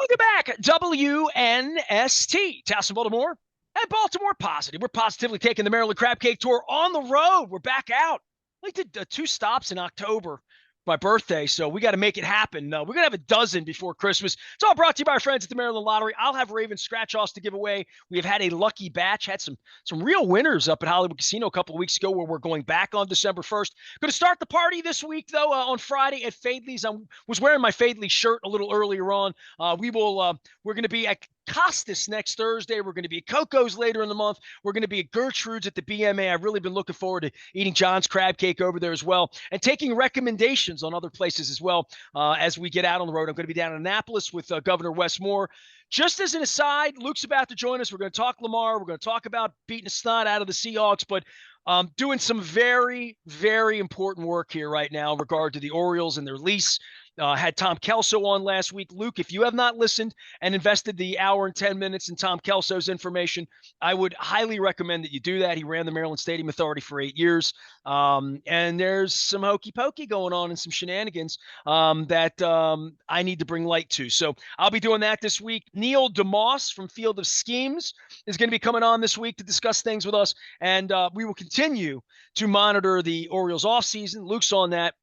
Welcome back, WNST, Towson, Baltimore, and Baltimore Positive. We're positively taking the Maryland Crab Cake Tour on the road. We're back out. We did 2 stops in October, my birthday, so we got to make it happen. We're going to have a dozen before Christmas. It's all brought to you by our friends at the Maryland Lottery. I'll have Ravens scratch-offs to give away. We have had a lucky batch, had some real winners up at Hollywood Casino a couple of weeks ago where we're going back on December 1st. Going to start the party this week, though, on Friday at Fadley's. I was wearing my Fadley shirt a little earlier on. We're going to be at Costas next Thursday. We're going to be at Coco's later in the month. We're going to be at Gertrude's at the BMA. I've really been looking forward to eating John's crab cake over there as well and taking recommendations on other places as well as we get out on the road. I'm going to be down in Annapolis with Governor Wes Moore. Just as an aside, Luke's about to join us. We're going to talk Lamar. We're going to talk about beating the snot out of the Seahawks, but doing some very, very important work here right now in regard to the Orioles and their lease. Had Tom Kelso on last week. Luke, if you have not listened and invested the hour and 10 minutes in Tom Kelso's information, I would highly recommend that you do that. He ran the Maryland Stadium Authority for 8 years. And there's some hokey pokey going on and some shenanigans that I need to bring light to. So I'll be doing that this week. Neil DeMoss from Field of Schemes is going to be coming on this week to discuss things with us. And we will continue to monitor the Orioles offseason. Luke's on that.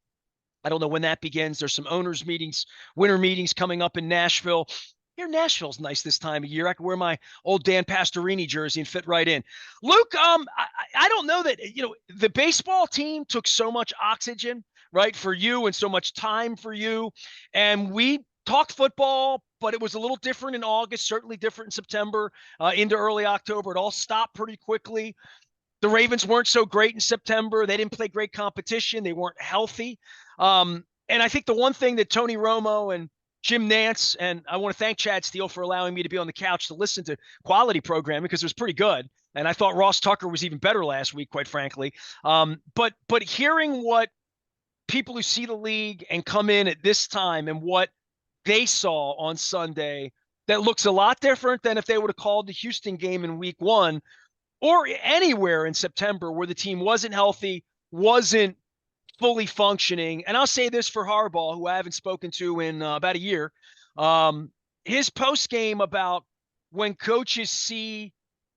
I don't know when that begins. There's some owners meetings, winter meetings coming up in Nashville. Here, Nashville's nice this time of year. I can wear my old Dan Pastorini jersey and fit right in. Luke, I don't know that, the baseball team took so much oxygen, right, for you and so much time for you. And we talked football, but it was a little different in August, certainly different in September, into early October. It all stopped pretty quickly. The Ravens weren't so great in September. They didn't play great competition. They weren't healthy. And I think the one thing that Tony Romo and Jim Nantz, and I want to thank Chad Steele for allowing me to be on the couch to listen to quality programming because it was pretty good. And I thought Ross Tucker was even better last week, quite frankly. But hearing what people who see the league and come in at this time and what they saw on Sunday, that looks a lot different than if they would have called the Houston game in week 1 or anywhere in September where the team wasn't healthy, wasn't fully functioning. And I'll say this for Harbaugh, who I haven't spoken to in about a year. His post game about when coaches see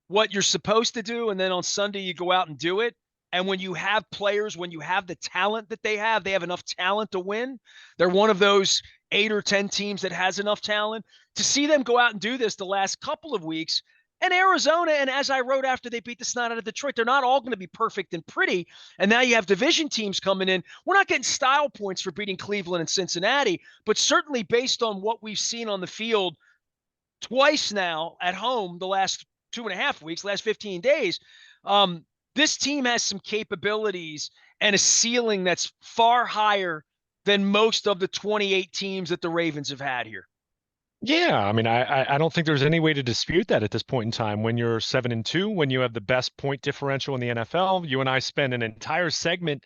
what you're supposed to do, and then on Sunday you go out and do it. And when you have players, when you have the talent that they have enough talent to win. They're one of those 8 or 10 teams that has enough talent. To see them go out and do this the last couple of weeks, and Arizona, and as I wrote after they beat the snot out of Detroit, they're not all going to be perfect and pretty. And now you have division teams coming in. We're not getting style points for beating Cleveland and Cincinnati, but certainly based on what we've seen on the field twice now at home the last 2.5 weeks, last 15 days, this team has some capabilities and a ceiling that's far higher than most of the 28 teams that the Ravens have had here. Yeah, I mean, I don't think there's any way to dispute that at this point in time. When you're 7-2, when you have the best point differential in the NFL, you and I spend an entire segment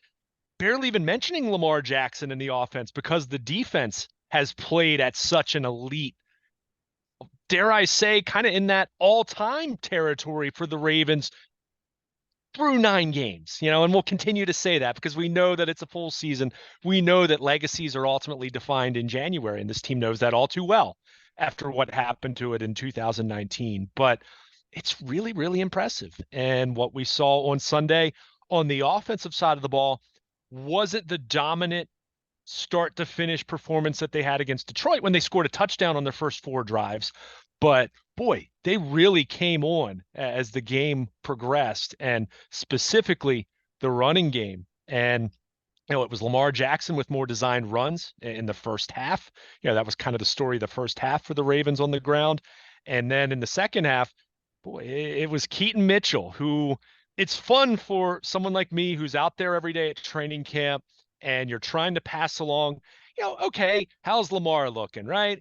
barely even mentioning Lamar Jackson in the offense because the defense has played at such an elite, dare I say, kind of in that all-time territory for the Ravens through 9 games, and we'll continue to say that because we know that it's a full season. We know that legacies are ultimately defined in January, and this team knows that all too well after what happened to it in 2019. But it's really, really impressive. And what we saw on Sunday on the offensive side of the ball wasn't the dominant start to finish performance that they had against Detroit when they scored a touchdown on their first 4 drives. But boy, they really came on as the game progressed, and specifically the running game. And it was Lamar Jackson with more designed runs in the first half. That was kind of the story of the first half for the Ravens on the ground. And then in the second half, boy, it was Keaton Mitchell, who it's fun for someone like me who's out there every day at training camp and you're trying to pass along, okay, how's Lamar looking, right?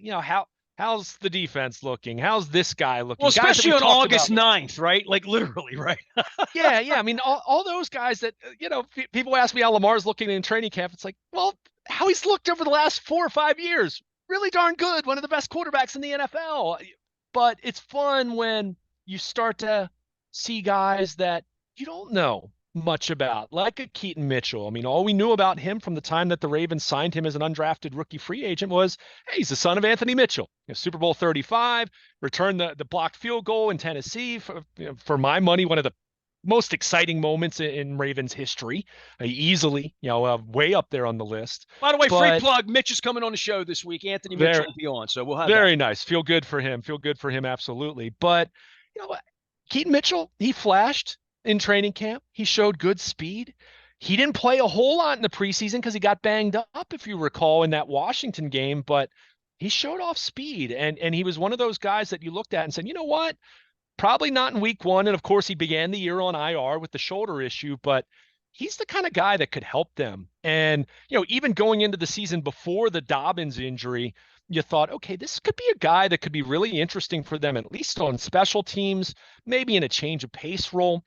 How's the defense looking? How's this guy looking? Well, especially on August 9th, right? Like literally, right? Yeah. I mean, all those guys that, people ask me how Lamar's looking in training camp. It's like, well, how he's looked over the last 4 or 5 years. Really darn good. One of the best quarterbacks in the NFL. But it's fun when you start to see guys that you don't know much about, like a Keaton Mitchell. I mean, all we knew about him from the time that the Ravens signed him as an undrafted rookie free agent was, hey, he's the son of Anthony Mitchell. Super Bowl 35, returned the blocked field goal in Tennessee. For my money, one of the most exciting moments in Ravens history, easily, way up there on the list. By the way, free But plug, Mitch is coming on the show this week. Anthony Mitchell very, will be on, so we'll have that. very nice. Feel good for him. Feel good for him, absolutely. But you know what? Keaton Mitchell, he flashed in training camp. He showed good speed. He didn't play a whole lot in the preseason because he got banged up, if you recall, in that Washington game. But he showed off speed, and he was one of those guys that you looked at and said, you know what? Probably not in week one. And of course, he began the year on IR with the shoulder issue, but he's the kind of guy that could help them. And, even going into the season before the Dobbins injury, you thought, okay, this could be a guy that could be really interesting for them, at least on special teams, maybe in a change of pace role.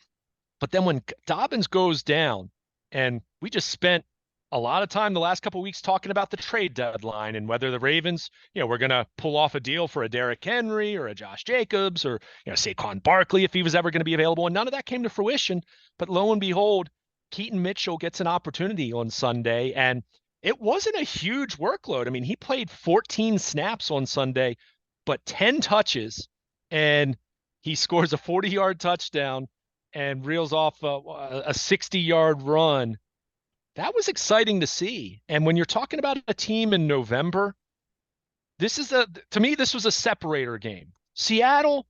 But then when Dobbins goes down, and we just spent a lot of time the last couple of weeks talking about the trade deadline and whether the Ravens, were going to pull off a deal for a Derrick Henry or a Josh Jacobs or, Saquon Barkley if he was ever going to be available. And none of that came to fruition. But lo and behold, Keaton Mitchell gets an opportunity on Sunday, and it wasn't a huge workload. I mean, he played 14 snaps on Sunday, but 10 touches, and he scores a 40-yard touchdown and reels off a 60-yard run. That was exciting to see. And when you're talking about a team in November, to me, this was a separator game. Seattle,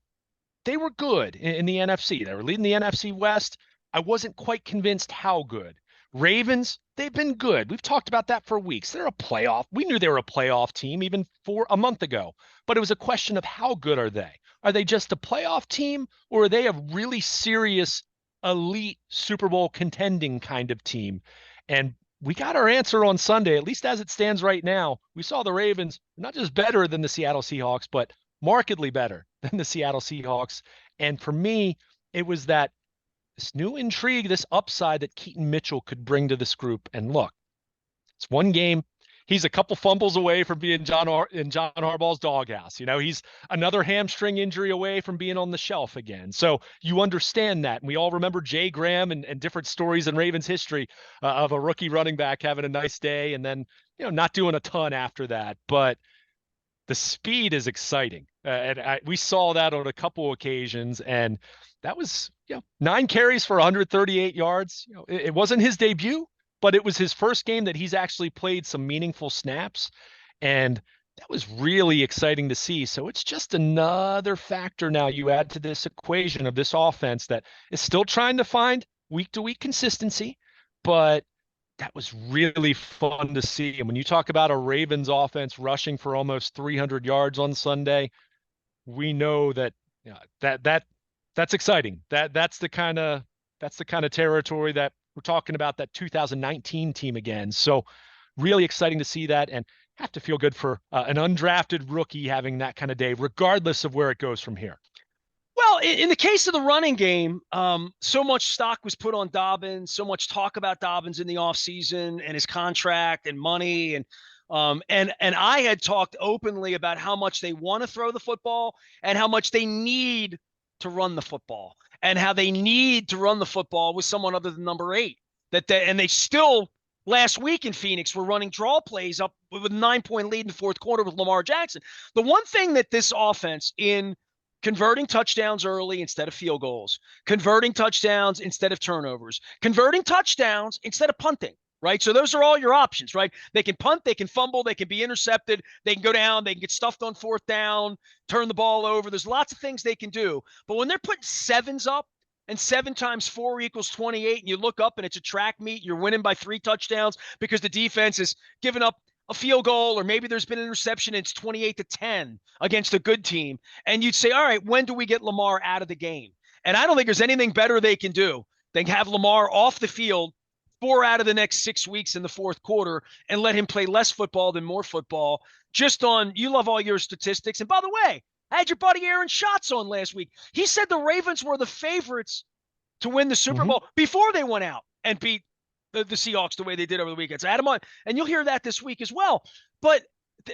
they were good in the NFC. They were leading the NFC West. I wasn't quite convinced how good. Ravens, they've been good. We've talked about that for weeks. They're a playoff. We knew they were a playoff team even for a month ago, but it was a question of how good are they? Are they just a playoff team, or are they a really serious elite Super Bowl contending kind of team? And we got our answer on Sunday, at least as it stands right now. We saw the Ravens not just better than the Seattle Seahawks, but markedly better than the Seattle Seahawks. And for me, it was this new intrigue, this upside that Keaton Mitchell could bring to this group. And look, it's one game. He's a couple fumbles away from being in John Harbaugh's doghouse. He's another hamstring injury away from being on the shelf again. So you understand that. And we all remember Jay Graham and different stories in Ravens history of a rookie running back having a nice day and then, not doing a ton after that. But the speed is exciting. We saw that on a couple occasions, and that was 9 carries for 138 yards. It wasn't his debut, but it was his first game that he's actually played some meaningful snaps, and that was really exciting to see. So it's just another factor now you add to this equation of this offense that is still trying to find week-to-week consistency, but that was really fun to see. And when you talk about a Ravens offense rushing for almost 300 yards on Sunday, we know that that's exciting. That's the kind of territory that we're talking about, that 2019 team again. So really exciting to see that, and have to feel good for an undrafted rookie having that kind of day, regardless of where it goes from here. Well, in the case of the running game, so much stock was put on Dobbins, so much talk about Dobbins in the offseason and his contract and money. And I had talked openly about how much they want to throw the football and how much they need to run the football, and how they need to run the football with someone other than number 8. And they still last week in Phoenix were running draw plays up with a 9-point lead in the fourth quarter with Lamar Jackson. The one thing that this offense, in converting touchdowns early instead of field goals, converting touchdowns instead of turnovers, converting touchdowns instead of punting, right? So those are all your options, right? They can punt, they can fumble, they can be intercepted, they can go down, they can get stuffed on fourth down, turn the ball over. There's lots of things they can do. But when they're putting 7s up, and 7 times 4 equals 28, and you look up and it's a track meet, you're winning by 3 touchdowns because the defense is giving up a field goal, or maybe there's been an interception and it's 28-10 against a good team. And you'd say, all right, when do we get Lamar out of the game? And I don't think there's anything better they can do than have Lamar off the field 4 out of the next 6 weeks in the fourth quarter and let him play less football than more football. Just on, you love all your statistics. And by the way, I had your buddy Aaron Schatz on last week. He said the Ravens were the favorites to win the Super Bowl before they went out and beat the Seahawks the way they did over the weekend. So I had him on, and you'll hear that this week as well. But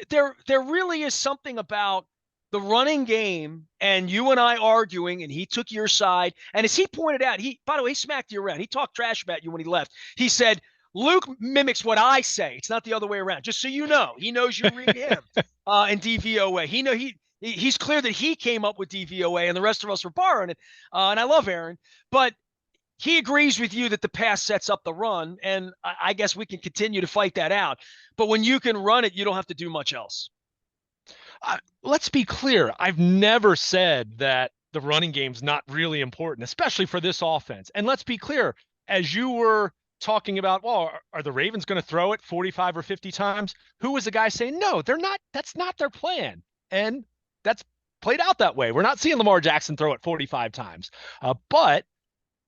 there really is something about the running game and you and I arguing, and he took your side. And as he pointed out, by the way, he smacked you around. He talked trash about you when he left. He said, Luke mimics what I say. It's not the other way around. Just so you know, he knows you read him in DVOA. He's clear that he came up with DVOA, and the rest of us were borrowing it. And I love Aaron, but he agrees with you that the pass sets up the run, and I guess we can continue to fight that out. But when you can run it, you don't have to do much else. Let's be clear. I've never said that the running game's not really important, especially for this offense. And let's be clear, as you were talking about, well, are the Ravens going to throw it 45 or 50 times? Who was the guy saying, no, they're not, that's not their plan. And that's played out that way. We're not seeing Lamar Jackson throw it 45 times, but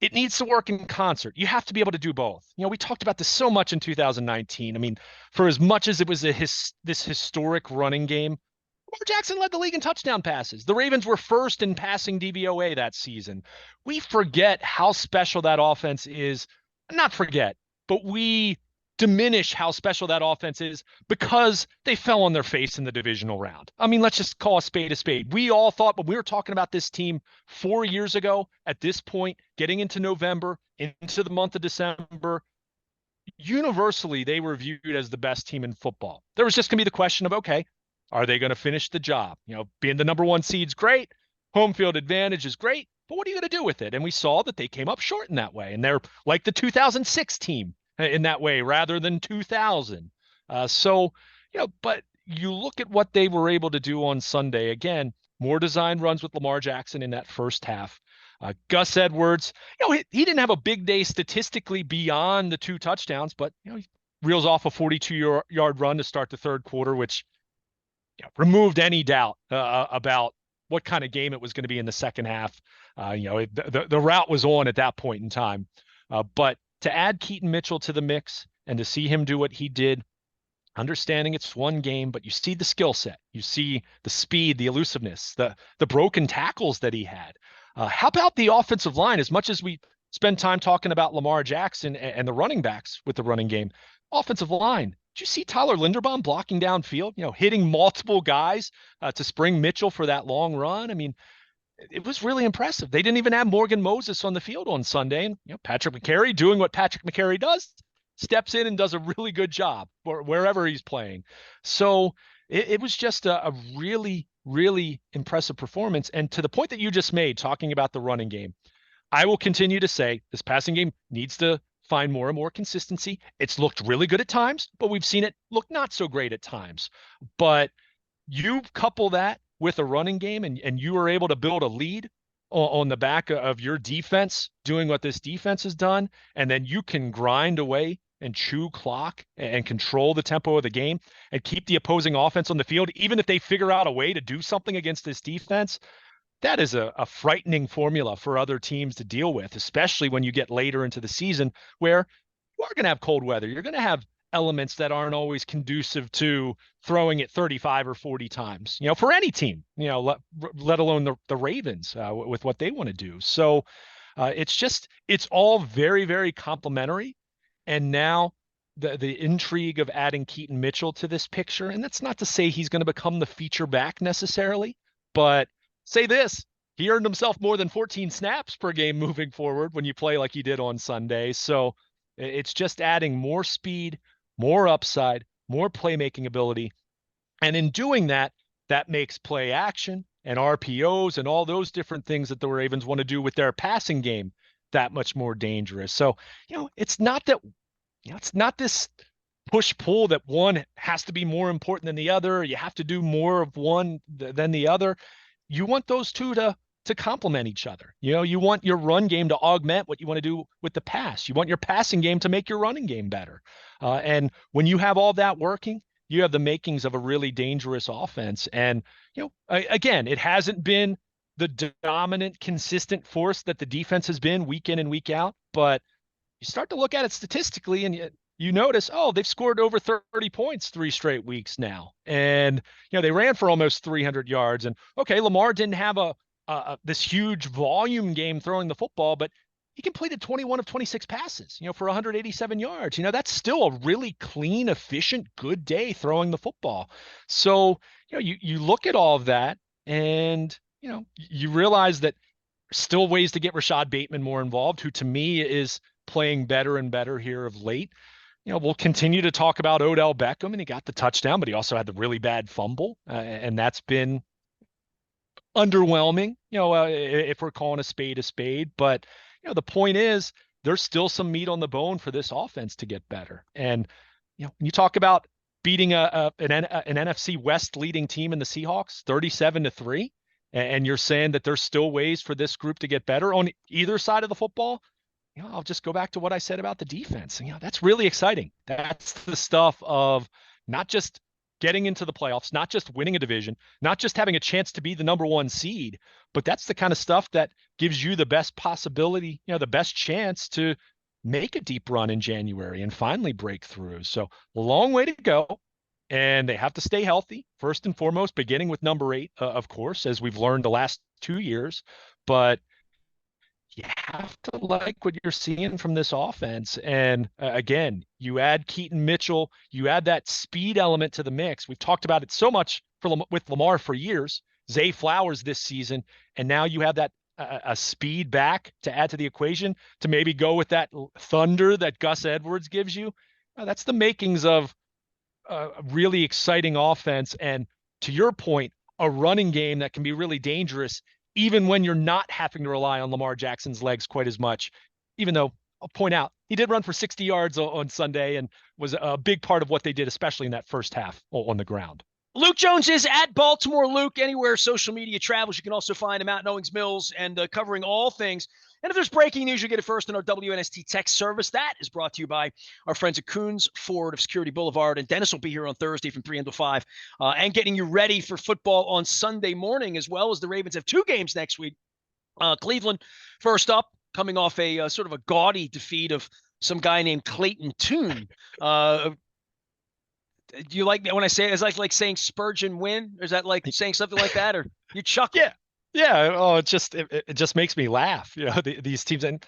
it needs to work in concert. You have to be able to do both. You know, we talked about this so much in 2019. I mean, for as much as it was this historic running game, Lamar Jackson led the league in touchdown passes. The Ravens were first in passing DVOA that season. We forget how special that offense is. Not forget, but we diminish how special that offense is because they fell on their face in the divisional round. I mean, let's just call a spade a spade. We all thought, when we were talking about this team 4 years ago, at this point, getting into November, into the month of December, universally, they were viewed as the best team in football. There was just going to be the question of, okay, are they going to finish the job? You know, being the number one seed's great. Home field advantage is great. But what are you going to do with it? And we saw that they came up short in that way. And they're like the 2006 team in that way rather than 2000. But you look at what they were able to do on Sunday. Again, more design runs with Lamar Jackson in that first half. Gus Edwards, he didn't have a big day statistically beyond the 2 touchdowns, but, he reels off a 42-yard run to start the third quarter, which removed any doubt about what kind of game it was going to be in the second half. The route was on at that point in time. But to add Keaton Mitchell to the mix and to see him do what he did, understanding it's one game, but you see the skill set, you see the speed, the elusiveness, the broken tackles that he had. How about the offensive line? As much as we spend time talking about Lamar Jackson and the running backs with the running game, offensive line. Did you see Tyler Linderbaum blocking downfield, hitting multiple guys to spring Mitchell for that long run? I mean, it was really impressive. They didn't even have Morgan Moses on the field on Sunday. And Patrick McCary doing what Patrick McCary does, steps in and does a really good job wherever he's playing. So it was just a really, really impressive performance. And to the point that you just made, talking about the running game, I will continue to say this passing game needs to find more and more consistency. It's looked really good at times, but we've seen it look not so great at times. But you couple that with a running game and you are able to build a lead on the back of your defense doing what this defense has done, and then you can grind away and chew clock and control the tempo of the game and keep the opposing offense on the field, even if they figure out a way to do something against this defense. That is a frightening formula for other teams to deal with, especially when you get later into the season where you are going to have cold weather. You're going to have elements that aren't always conducive to throwing it 35 or 40 times, for any team, let alone the Ravens with what they want to do. So it's all very, very complimentary. And now the intrigue of adding Keaton Mitchell to this picture, and that's not to say he's going to become the feature back necessarily, but say this, he earned himself more than 14 snaps per game moving forward when you play like he did on Sunday. So it's just adding more speed, more upside, more playmaking ability. And in doing that, that makes play action and RPOs and all those different things that the Ravens want to do with their passing game that much more dangerous. So, it's not that, it's not this push-pull that one has to be more important than the other. You have to do more of one than the other. You want those two to complement each other. You want your run game to augment what you want to do with the pass. You want your passing game to make your running game better. And when you have all that working, you have the makings of a really dangerous offense. And, again, it hasn't been the dominant, consistent force that the defense has been week in and week out. But you start to look at it statistically and you notice, they've scored over 30 points 3 straight weeks now. And, they ran for almost 300 yards. And, okay, Lamar didn't have this huge volume game throwing the football, but he completed 21 of 26 passes, for 187 yards. That's still a really clean, efficient, good day throwing the football. So, you look at all of that And, you realize that still ways to get Rashad Bateman more involved, who to me is playing better and better here of late. We'll continue to talk about Odell Beckham, and he got the touchdown, but he also had the really bad fumble, and that's been underwhelming, if we're calling a spade a spade. But, the point is, there's still some meat on the bone for this offense to get better. And, when you talk about beating an NFC West leading team in the Seahawks 37-3, and you're saying that there's still ways for this group to get better on either side of the football, I'll just go back to what I said about the defense. That's really exciting. That's the stuff of not just getting into the playoffs, not just winning a division, not just having a chance to be the number one seed, but that's the kind of stuff that gives you the best possibility, the best chance to make a deep run in January and finally break through. So a long way to go. And they have to stay healthy, first and foremost, beginning with number 8, of course, as we've learned the last 2 years. But you have to like what you're seeing from this offense. And again, you add Keaton Mitchell, you add that speed element to the mix. We've talked about it so much with Lamar for years, Zay Flowers this season, and now you have that a speed back to add to the equation to maybe go with that thunder that Gus Edwards gives you. That's the makings of a really exciting offense. And to your point, a running game that can be really dangerous, even when you're not having to rely on Lamar Jackson's legs quite as much, even though I'll point out he did run for 60 yards on Sunday and was a big part of what they did, especially in that first half on the ground. Luke Jones is at Baltimore Luke. Anywhere social media travels, you can also find him out in Owings Mills and covering all things. And if there's breaking news, you get it first in our WNST text service. That is brought to you by our friends at Coons Ford of Security Boulevard. And Dennis will be here on Thursday from 3 until 5 and getting you ready for football on Sunday morning, as well as the Ravens have 2 games next week. Cleveland, first up, coming off a sort of a gaudy defeat of some guy named Clayton Tune. Do you like when I say it? Is like saying Spurgeon win? Or is that like saying something like that? Or you chuckle? Yeah. Oh, it just makes me laugh. These teams, and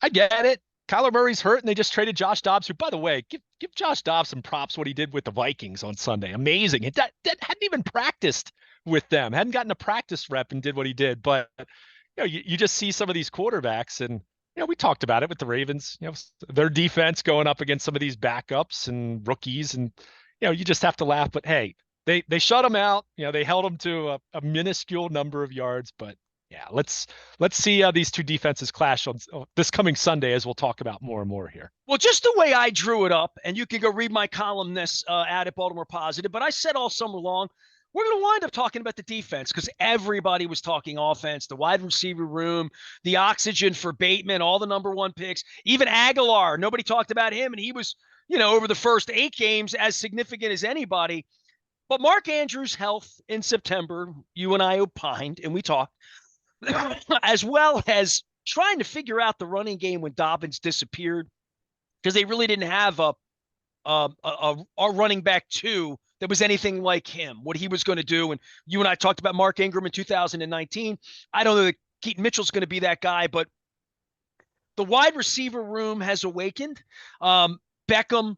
I get it. Kyler Murray's hurt, and they just traded Josh Dobbs. Who, by the way, give Josh Dobbs some props. What he did with the Vikings on Sunday, amazing. That hadn't even practiced with them, hadn't gotten a practice rep, and did what he did. But you just see some of these quarterbacks, and we talked about it with the Ravens. Their defense going up against some of these backups and rookies, and you just have to laugh. But hey, they shut them out. They held them to a minuscule number of yards. But yeah, let's see how these two defenses clash on this coming Sunday, as we'll talk about more and more here. Well, just the way I drew it up, and you can go read my column this at Baltimore Positive. But I said all summer long, we're going to wind up talking about the defense because everybody was talking offense, the wide receiver room, the oxygen for Bateman, all the number 1 picks, even Aguilar. Nobody talked about him, and he was, over the first 8 games as significant as anybody. But Mark Andrews' health in September, you and I opined, and we talked, as well as trying to figure out the running game when Dobbins disappeared, because they really didn't have a running back 2 that was anything like him, what he was going to do. And you and I talked about Mark Ingram in 2019. I don't know that Keaton Mitchell's going to be that guy, but the wide receiver room has awakened. Beckham,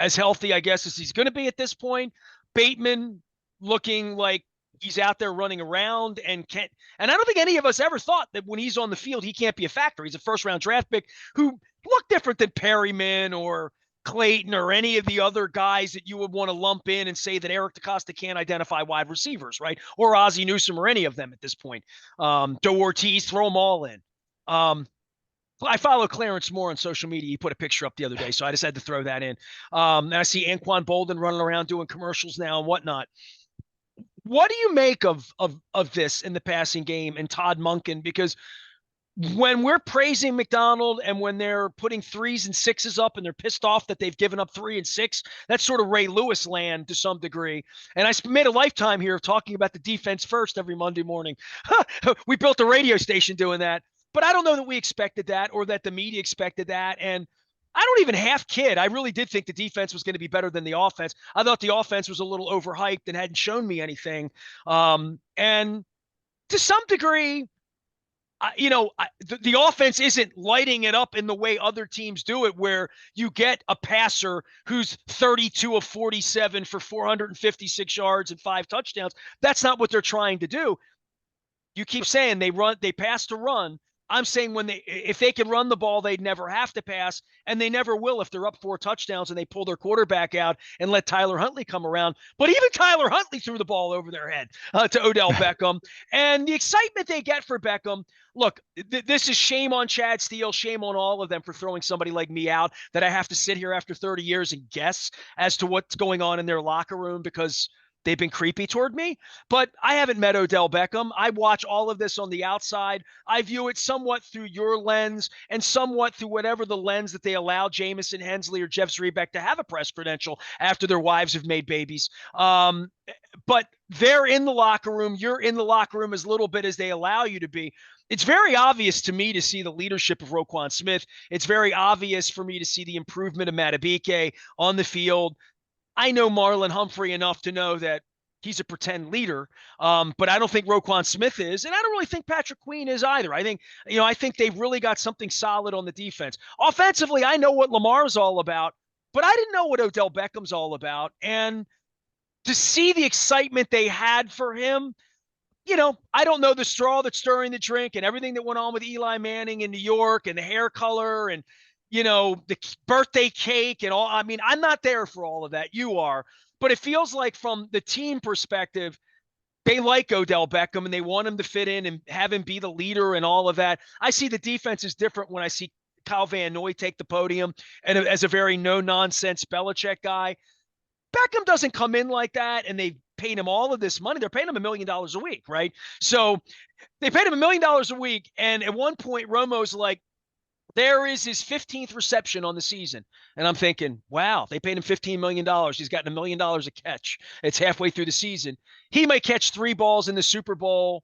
as healthy, I guess, as he's going to be at this point. Bateman looking like he's out there running around and can't. And I don't think any of us ever thought that when he's on the field, he can't be a factor. He's a first-round draft pick who looked different than Perryman or Clayton or any of the other guys that you would want to lump in and say that Eric DeCosta can't identify wide receivers, right? Or Ozzie Newsome or any of them at this point. Joe Ortiz, throw them all in. I follow Clarence Moore on social media. He put a picture up the other day, so I just had to throw that in. And I see Anquan Bolden running around doing commercials now and whatnot. What do you make of this in the passing game and Todd Monken? Because when we're praising McDonald and when they're putting 3s and 6s up and they're pissed off that they've given up 3 and 6, that's sort of Ray Lewis land to some degree. And I made a lifetime here of talking about the defense first every Monday morning. We built a radio station doing that. But I don't know that we expected that or that the media expected that. And I don't even half kid. I really did think the defense was going to be better than the offense. I thought the offense was a little overhyped and hadn't shown me anything. And to some degree, the offense isn't lighting it up in the way other teams do it, where you get a passer who's 32 of 47 for 456 yards and 5 touchdowns. That's not what they're trying to do. You keep saying they pass to run. I'm saying if they could run the ball, they'd never have to pass, and they never will if they're up 4 touchdowns and they pull their quarterback out and let Tyler Huntley come around. But even Tyler Huntley threw the ball over their head to Odell Beckham. And the excitement they get for Beckham, look, this is shame on Chad Steele, shame on all of them for throwing somebody like me out that I have to sit here after 30 years and guess as to what's going on in their locker room because they've been creepy toward me. But I haven't met Odell Beckham. I watch all of this on the outside. I view it somewhat through your lens and somewhat through whatever the lens that they allow Jamison Hensley or Jeff Zrebeck to have a press credential after their wives have made babies. But they're in the locker room. You're in the locker room as little bit as they allow you to be. It's very obvious to me to see the leadership of Roquan Smith. It's very obvious for me to see the improvement of Matabike on the field. I know Marlon Humphrey enough to know that he's a pretend leader, but I don't think Roquan Smith is, and I don't really think Patrick Queen is either. I think they've really got something solid on the defense. Offensively, I know what Lamar's all about, but I didn't know what Odell Beckham's all about, and to see the excitement they had for him, I don't know the straw that's stirring the drink and everything that went on with Eli Manning in New York and the hair color and the birthday cake and all. I mean, I'm not there for all of that. You are. But it feels like from the team perspective, they like Odell Beckham and they want him to fit in and have him be the leader and all of that. I see the defense is different when I see Kyle Van Noy take the podium and as a very no-nonsense Belichick guy. Beckham doesn't come in like that, and they paid him all of this money. They're paying him $1 million a week, right? So they paid him $1 million a week, and at one point, Romo's like, there is his 15th reception on the season. And I'm thinking, wow, they paid him $15 million. He's gotten $1 million a catch. It's halfway through the season. He might catch 3 balls in the Super Bowl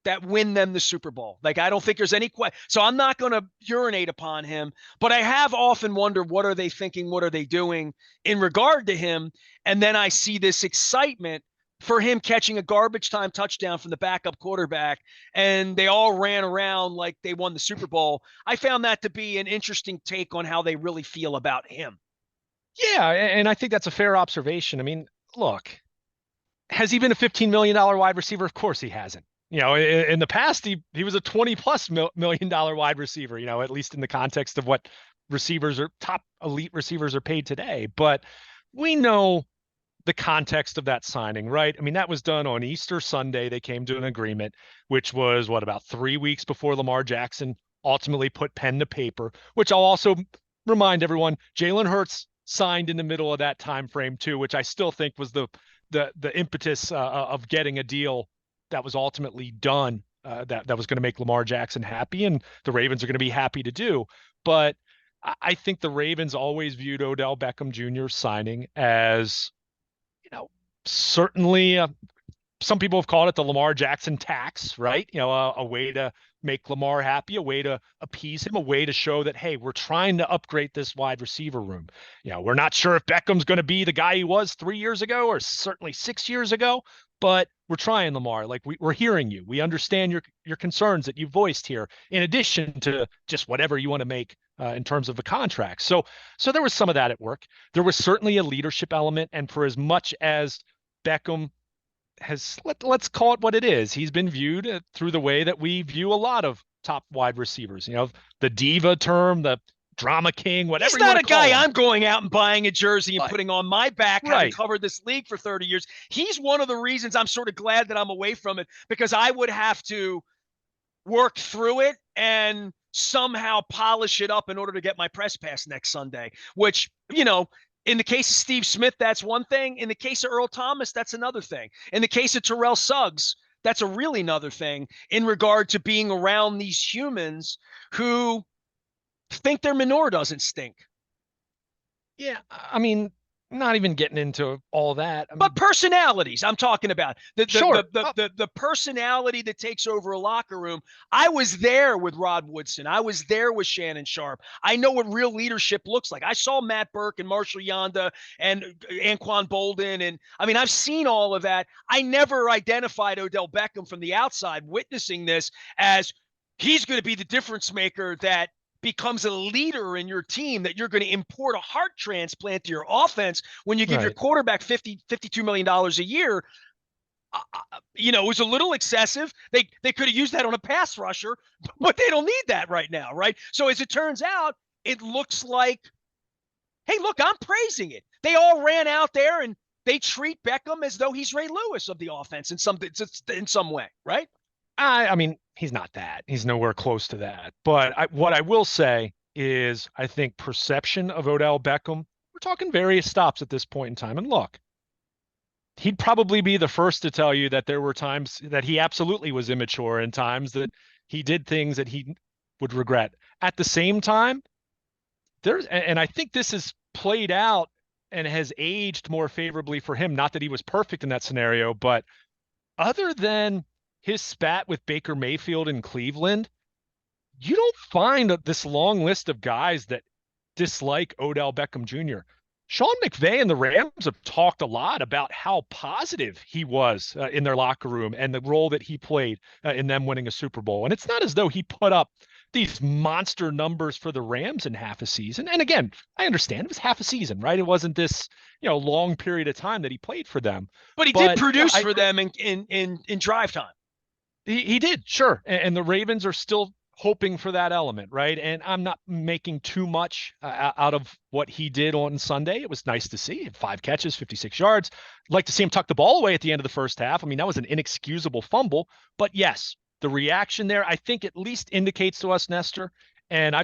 that win them the Super Bowl. Like, I don't think there's any question. So I'm not going to urinate upon him, but I have often wondered, what are they thinking? What are they doing in regard to him? And then I see this excitement for him catching a garbage time touchdown from the backup quarterback, and they all ran around like they won the Super Bowl. I found that to be an interesting take on how they really feel about him. Yeah, and I think that's a fair observation. I mean, look, has he been a $15 million wide receiver? Of course he hasn't. In the past, he was a 20+ million dollar wide receiver, at least in the context of what top elite receivers are paid today. But we know the context of that signing, right? I mean, that was done on Easter Sunday. They came to an agreement, which was about 3 weeks before Lamar Jackson ultimately put pen to paper, which I'll also remind everyone, Jalen Hurts signed in the middle of that time frame too, which I still think was the impetus of getting a deal that was ultimately done, that was going to make Lamar Jackson happy, and the Ravens are going to be happy to do. But I think the Ravens always viewed Odell Beckham Jr. signing as, certainly some people have called it the Lamar Jackson tax, right? A way to make Lamar happy, a way to appease him, a way to show that, hey, we're trying to upgrade this wide receiver room. We're not sure if Beckham's going to be the guy he was 3 years ago or certainly 6 years ago, but we're trying, Lamar. Like, we're hearing you. We understand your concerns that you voiced here, in addition to just whatever you want to make in terms of the contract. So there was some of that at work. There was certainly a leadership element, and for as much as Beckham has, let's call it what it is, he's been viewed through the way that we view a lot of top wide receivers. The diva term, the drama king, whatever. He's not a guy I'm going out and buying a jersey and putting on my back, right, having covered this league for 30 years. He's one of the reasons I'm sort of glad that I'm away from it, because I would have to work through it and somehow polish it up in order to get my press pass next Sunday, which, in the case of Steve Smith, that's one thing. In the case of Earl Thomas, that's another thing. In the case of Terrell Suggs, that's a really another thing in regard to being around these humans who think their manure doesn't stink. Yeah, I mean, not even getting into all that. But personalities, I'm talking about. Sure. The personality that takes over a locker room. I was there with Rod Woodson. I was there with Shannon Sharp. I know what real leadership looks like. I saw Matt Burke and Marshall Yonda and Anquan Bolden. And I mean, I've seen all of that. I never identified Odell Beckham from the outside witnessing this as he's going to be the difference maker that becomes a leader in your team, that you're going to import a heart transplant to your offense when you give your Right. quarterback $52 million a year. It was a little excessive. They could have used that on a pass rusher, but they don't need that right now, right? So as it turns out, it looks like, hey, look, I'm praising it. They all ran out there and they treat Beckham as though he's Ray Lewis of the offense in some way, right? I mean, he's not that. He's nowhere close to that. But what I will say is, I think perception of Odell Beckham, we're talking various stops at this point in time. And look, he'd probably be the first to tell you that there were times that he absolutely was immature and times that he did things that he would regret. At the same time, and I think this is played out and has aged more favorably for him. Not that he was perfect in that scenario, but other than his spat with Baker Mayfield in Cleveland, you don't find this long list of guys that dislike Odell Beckham Jr. Sean McVay and the Rams have talked a lot about how positive he was in their locker room and the role that he played in them winning a Super Bowl. And it's not as though he put up these monster numbers for the Rams in half a season. And again, I understand it was half a season, right? It wasn't this, long period of time that he played for them. But he did produce for them in drive time. He did, sure. And the Ravens are still hoping for that element, right? And I'm not making too much out of what he did on Sunday. It was nice to see. 5 catches, 56 yards. I'd like to see him tuck the ball away at the end of the first half. I mean, that was an inexcusable fumble. But yes, the reaction there, I think at least indicates to us, Nestor, and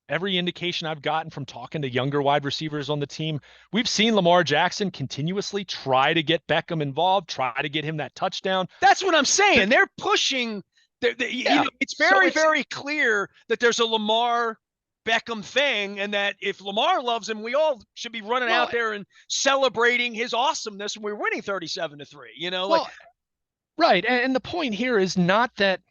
every indication I've gotten from talking to younger wide receivers on the team, we've seen Lamar Jackson continuously try to get Beckham involved, try to get him that touchdown. That's what I'm saying. They're pushing. It's very clear that there's a Lamar Beckham thing, and that if Lamar loves him, we all should be running out there and celebrating his awesomeness when we're winning 37-3. Right. And the point here is not that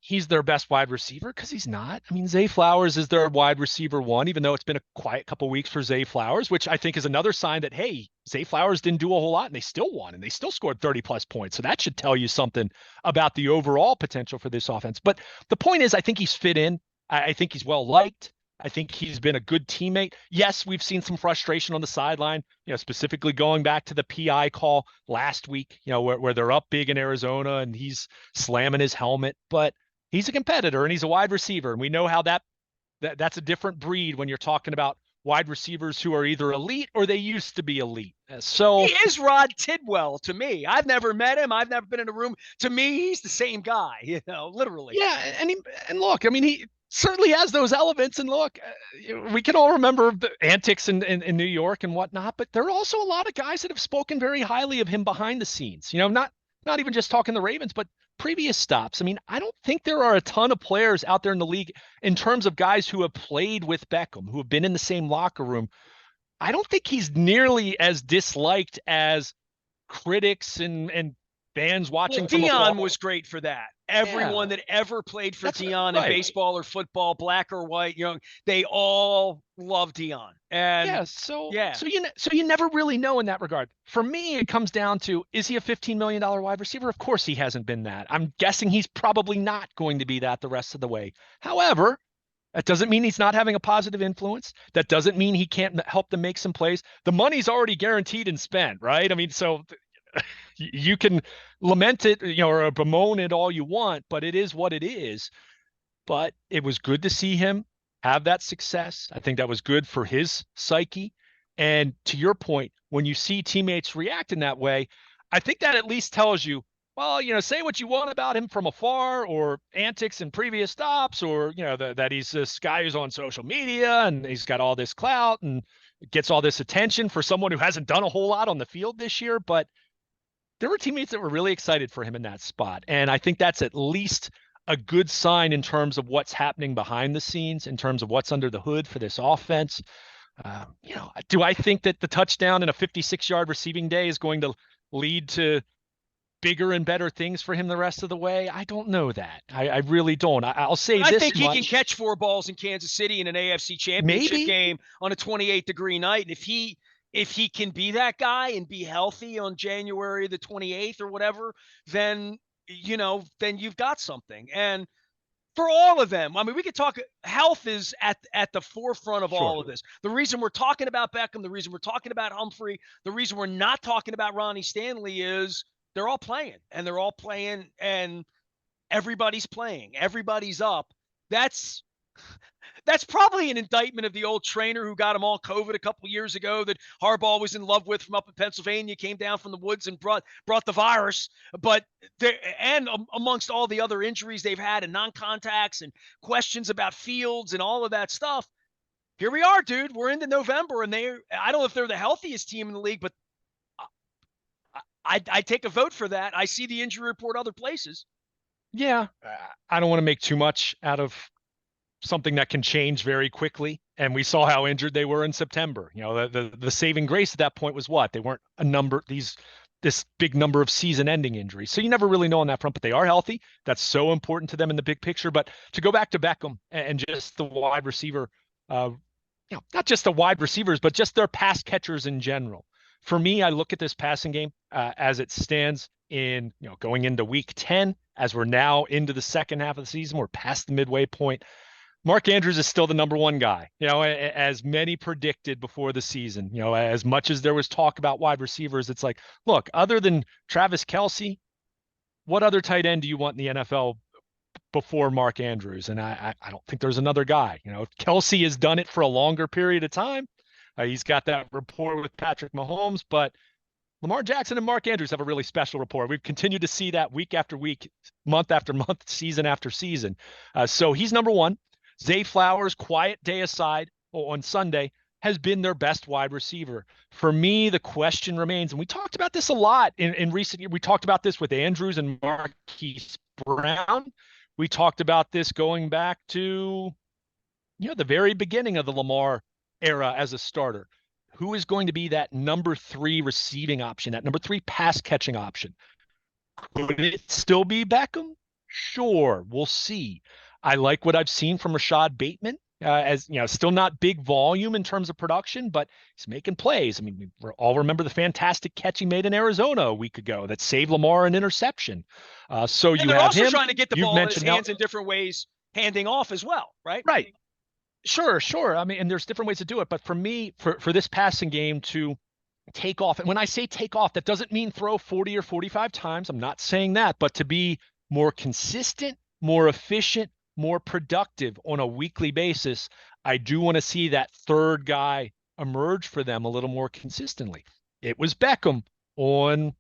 he's their best wide receiver, because he's not. I mean, Zay Flowers is their wide receiver one, even though it's been a quiet couple weeks for Zay Flowers, which I think is another sign that, hey, Zay Flowers didn't do a whole lot and they still won and they still scored 30 plus points. So that should tell you something about the overall potential for this offense. But the point is, I think he's fit in. I think he's well liked. I think he's been a good teammate. Yes, we've seen some frustration on the sideline, specifically going back to the PI call last week, where they're up big in Arizona and he's slamming his helmet. But he's a competitor and he's a wide receiver. And we know how that's a different breed when you're talking about wide receivers who are either elite or they used to be elite. So he is Rod Tidwell to me. I've never met him. I've never been in a room. To me, he's the same guy, literally. Yeah. And look, I mean, he certainly has those elements. And look, we can all remember the antics in New York and whatnot, but there are also a lot of guys that have spoken very highly of him behind the scenes, not even just talking the Ravens, but previous stops. I mean, I don't think there are a ton of players out there in the league in terms of guys who have played with Beckham, who have been in the same locker room. I don't think he's nearly as disliked as critics and fans watching. Well, Deion was great for that. Everyone that ever played for Deion in baseball or football, black or white, they all love Deion. And so you never really know in that regard. For me, it comes down to, is he a $15 million wide receiver? Of course he hasn't been that. I'm guessing he's probably not going to be that the rest of the way. However, that doesn't mean he's not having a positive influence. That doesn't mean he can't help them make some plays. The money's already guaranteed and spent, right? I mean, so you can lament it, or bemoan it all you want, but it is what it is. But it was good to see him have that success. I think that was good for his psyche. And to your point, when you see teammates react in that way, I think that at least tells you, well, say what you want about him from afar, or antics in previous stops, or, that he's this guy who's on social media and he's got all this clout and gets all this attention for someone who hasn't done a whole lot on the field this year. But there were teammates that were really excited for him in that spot. And I think that's at least a good sign in terms of what's happening behind the scenes, in terms of what's under the hood for this offense. Do I think that the touchdown in a 56-yard receiving day is going to lead to bigger and better things for him the rest of the way? I don't know that. I really don't. I'll say this. I think he can catch 4 balls in Kansas City in an AFC Championship game on a 28-degree night. And if he can be that guy and be healthy on January the 28th or whatever, then you've got something. And for all of them. I mean, we could talk. Health is at the forefront of Sure. all of this. The reason we're talking about Beckham, the reason we're talking about Humphrey, the reason we're not talking about Ronnie Stanley is they're all playing, and everybody's playing. Everybody's up. That's that's probably an indictment of the old trainer who got them all COVID a couple years ago that Harbaugh was in love with from up in Pennsylvania, came down from the woods and brought the virus. But and amongst all the other injuries they've had and non-contacts and questions about Fields and all of that stuff, here we are, dude. We're into November, and I don't know if they're the healthiest team in the league, but I take a vote for that. I see the injury report other places. Yeah, I don't want to make too much out of something that can change very quickly. And we saw how injured they were in September. You know, the saving grace at that point was what? They weren't this big number of season-ending injuries. So you never really know on that front, but they are healthy. That's so important to them in the big picture. But to go back to Beckham and just the wide receiver, not just the wide receivers, but just their pass catchers in general. For me, I look at this passing game as it stands in, going into week 10, as we're now into the second half of the season. We're past the midway point. Mark Andrews is still the number one guy, as many predicted before the season. As much as there was talk about wide receivers, it's like, look, other than Travis Kelce, what other tight end do you want in the NFL before Mark Andrews? And I don't think there's another guy. Kelce has done it for a longer period of time. He's got that rapport with Patrick Mahomes, but Lamar Jackson and Mark Andrews have a really special rapport. We've continued to see that week after week, month after month, season after season. So he's number one. Zay Flowers, quiet day aside on Sunday, has been their best wide receiver. For me, the question remains, and we talked about this a lot in recent years. We talked about this with Andrews and Marquise Brown. We talked about this going back to, the very beginning of the Lamar era as a starter. Who is going to be that number 3 receiving option, that number 3 pass catching option? Could it still be Beckham? Sure, we'll see. I like what I've seen from Rashad Bateman, as still not big volume in terms of production, but he's making plays. I mean, we all remember the fantastic catch he made in Arizona a week ago that saved Lamar an interception. So and you they're have also him. trying to get the You've ball in his mentioned hands in different ways, handing off as well, right? Right. Sure. I mean, and there's different ways to do it. But for me, for this passing game to take off, and when I say take off, that doesn't mean throw 40 or 45 times. I'm not saying that, but to be more consistent, more efficient, more productive on a weekly basis, I do want to see that third guy emerge for them a little more consistently. It was Beckham on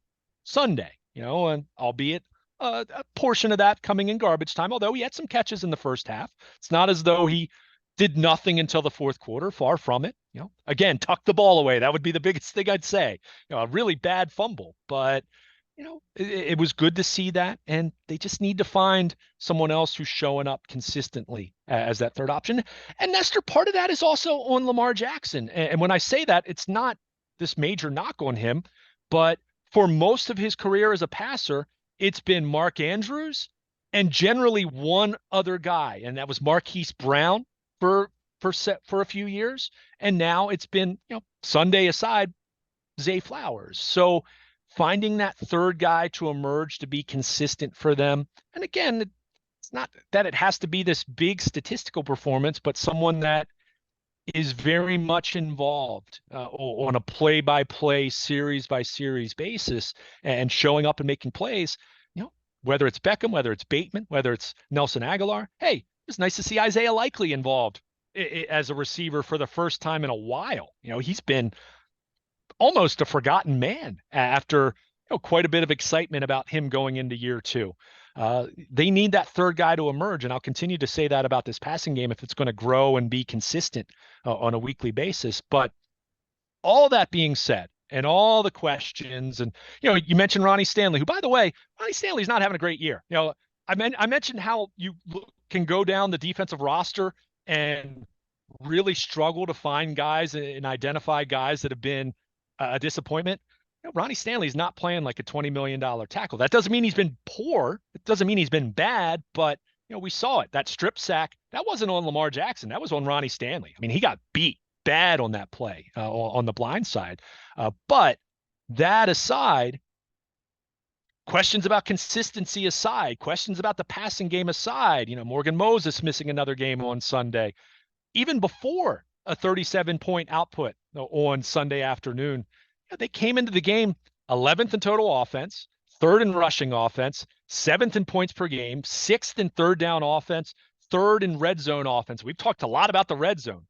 Sunday, and albeit a portion of that coming in garbage time, although he had some catches in the first half. It's not as though he did nothing until the fourth quarter, far from it. Again, tuck the ball away. That would be the biggest thing I'd say. A really bad fumble, but it was good to see that, and they just need to find someone else who's showing up consistently as that third option. And Nestor, part of that is also on Lamar Jackson. And when I say that, it's not this major knock on him, but for most of his career as a passer, it's been Mark Andrews and generally one other guy, and that was Marquise Brown for a few years, and now it's been, Sunday aside, Zay Flowers. So finding that third guy to emerge to be consistent for them, and again, it's not that it has to be this big statistical performance, but someone that is very much involved on a play-by-play, series-by-series basis, and showing up and making plays. Whether it's Beckham, whether it's Bateman, whether it's Nelson Aguilar. Hey, it's nice to see Isaiah Likely involved as a receiver for the first time in a while. He's been almost a forgotten man after quite a bit of excitement about him going into year 2. They need that third guy to emerge, and I'll continue to say that about this passing game if it's going to grow and be consistent on a weekly basis. But all that being said, and all the questions, and you mentioned Ronnie Stanley, who, by the way, Ronnie Stanley's not having a great year. I mentioned how you can go down the defensive roster and really struggle to find guys and identify guys that have been a disappointment. Ronnie Stanley's not playing like a $20 million tackle. That doesn't mean he's been poor. It doesn't mean he's been bad, but we saw it. That strip sack, that wasn't on Lamar Jackson. That was on Ronnie Stanley. I mean, he got beat bad on that play on the blind side. But that aside, questions about consistency aside, questions about the passing game aside, Morgan Moses missing another game on Sunday, even before a 37-point output on Sunday afternoon, they came into the game 11th in total offense, third in rushing offense, seventh in points per game, sixth in third down offense, third in red zone offense. We've talked a lot about the red zone.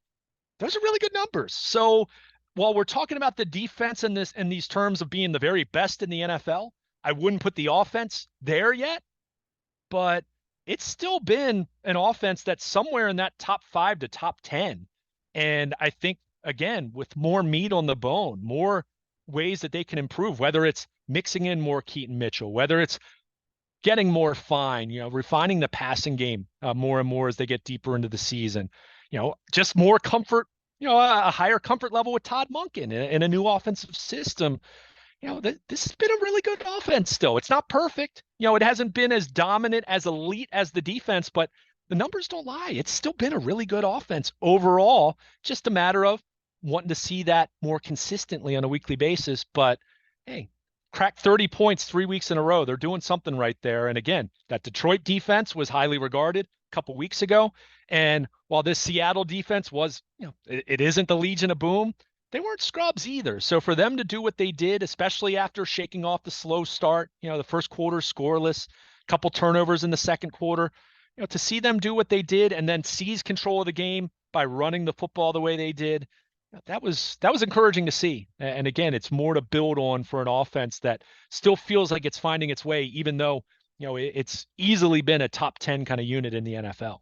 Those are really good numbers. So while we're talking about the defense in these terms of being the very best in the NFL, I wouldn't put the offense there yet, but it's still been an offense that's somewhere in that top 5 to top 10. And I think, again, with more meat on the bone, more ways that they can improve, whether it's mixing in more Keaton Mitchell, whether it's getting more fine, refining the passing game more and more as they get deeper into the season, just more comfort, a higher comfort level with Todd Monken in a new offensive system. This has been a really good offense still. It's not perfect. It hasn't been as dominant, as elite as the defense, but the numbers don't lie. It's still been a really good offense overall. Just a matter of wanting to see that more consistently on a weekly basis. But hey, crack 30 points 3 weeks in a row. They're doing something right there. And again, that Detroit defense was highly regarded a couple weeks ago. And while this Seattle defense was, it isn't the Legion of Boom, they weren't scrubs either. So for them to do what they did, especially after shaking off the slow start, the first quarter scoreless, couple turnovers in the second quarter, to see them do what they did and then seize control of the game by running the football the way they did, that was encouraging to see. And again, it's more to build on for an offense that still feels like it's finding its way, even though, it's easily been a top 10 kind of unit in the NFL.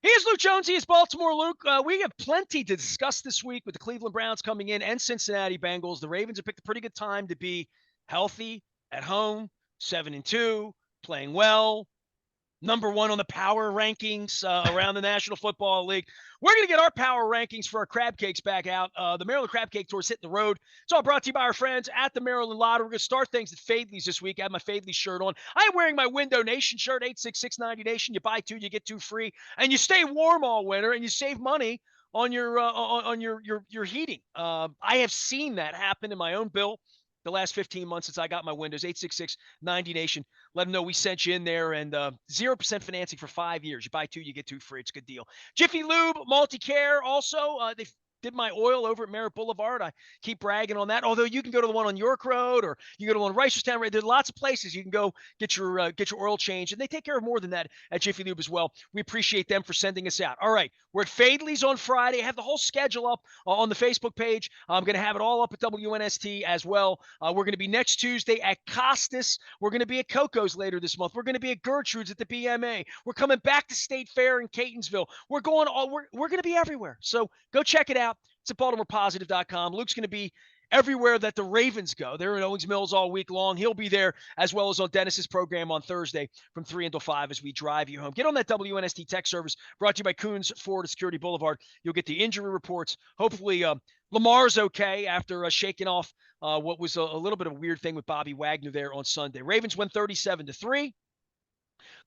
Here's Luke Jones. He is Baltimore Luke. We have plenty to discuss this week with the Cleveland Browns coming in and Cincinnati Bengals. The Ravens have picked a pretty good time to be healthy at home, 7-2, playing well. Number 1 on the power rankings around the National Football League. We're going to get our power rankings for our crab cakes back out. The Maryland Crab Cake Tour is hitting the road. It's all brought to you by our friends at the Maryland Lottery. We're going to start things at Fadley's this week. I have my Fadley shirt on. I am wearing my Window Nation shirt, 86690 Nation. You buy 2, you get 2 free, and you stay warm all winter, and you save money on your heating. I have seen that happen in my own bill the last 15 months since I got my windows. 86690 Nation. Let them know we sent you in there, and 0% financing for 5 years. You buy 2, you get 2 free. It's a good deal. Jiffy Lube, Multi-Care. Also, they did my oil over at Merritt Boulevard. I keep bragging on that. Although you can go to the one on York Road, or you go to the one on Reisterstown Road. There's lots of places you can go get your oil change, and they take care of more than that at Jiffy Lube as well. We appreciate them for sending us out. All right, we're at Fadley's on Friday. I have the whole schedule up on the Facebook page. I'm going to have it all up at WNST as well. We're going to be next Tuesday at Costas. We're going to be at Coco's later this month. We're going to be at Gertrude's at the BMA. We're coming back to State Fair in Catonsville. We're going we're going to be everywhere. So go check it out. It's at BaltimorePositive.com. Luke's going to be everywhere that the Ravens go. They're in Owings Mills all week long. He'll be there as well as on Dennis's program on Thursday from 3 until 5 as we drive you home. Get on that WNST tech service brought to you by Coons Ford Security Boulevard. You'll get the injury reports. Hopefully Lamar's okay after shaking off what was a little bit of a weird thing with Bobby Wagner there on Sunday. Ravens win 37-3.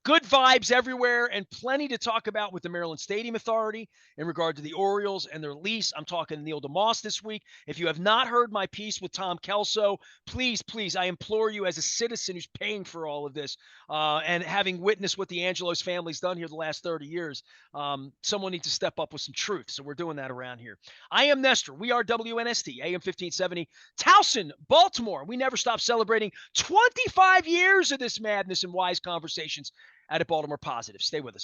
Good vibes everywhere and plenty to talk about with the Maryland Stadium Authority in regard to the Orioles and their lease. I'm talking Neil DeMoss this week. If you have not heard my piece with Tom Kelso, please, I implore you as a citizen who's paying for all of this and having witnessed what the Angelos family's done here the last 30 years, someone needs to step up with some truth. So we're doing that around here. I am Nestor. We are WNST, AM 1570, Towson, Baltimore. We never stop celebrating 25 years of this madness and wise conversations at Baltimore Positive. Stay with us.